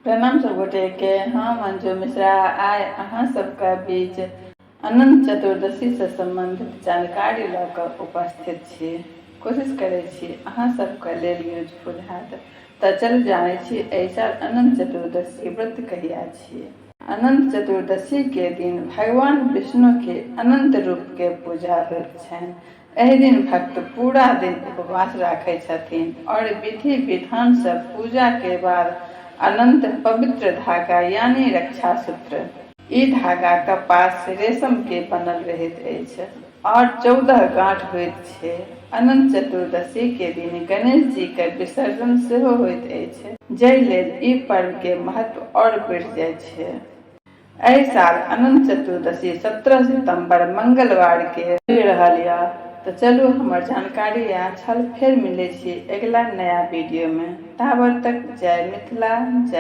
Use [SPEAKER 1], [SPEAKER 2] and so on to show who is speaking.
[SPEAKER 1] प्रणाम सब गोटे के। हम अंजू मिश्रा आइ अहाँ सबके बीच अनंत चतुर्दशी से संबंधित जानकारी लऽ कऽ उपस्थित छी। कोशिश करै छी अहाँ सबके लेल यूजफुल हैत। तऽ चलू जानै छी ऐसा अनंत चतुर्दशी व्रत कहिया छियै। अनंत चतुर्दशी के दिन भगवान विष्णु के अनंत रूप के पूजा होइत छनि। एहि दिन भक्त पूरा दिन उपवास राखै छथिन और विधि विधान से पूजा के बाद अनंत पवित्र धागा यानी रक्षा सूत्र, ई धागा कपास रेशम के बनल रहैत अछि और 14 गांठ होइत छै। अनंत चतुर्दशी के दिन गणेश जी के विसर्जन सेहो होइत अछि, जहि लेल ई पर्व के महत्व और बढ़ि जाइ छै। एहि साल अनंत चतुर्दशी 17 सितंबर मंगलवार के पड़ि रहल यऽ। तो चलू हमर जानकारी यहाँ छल, फिर मिले छी अगला नया वीडियो में। ताबत तक जय मिथिला जय।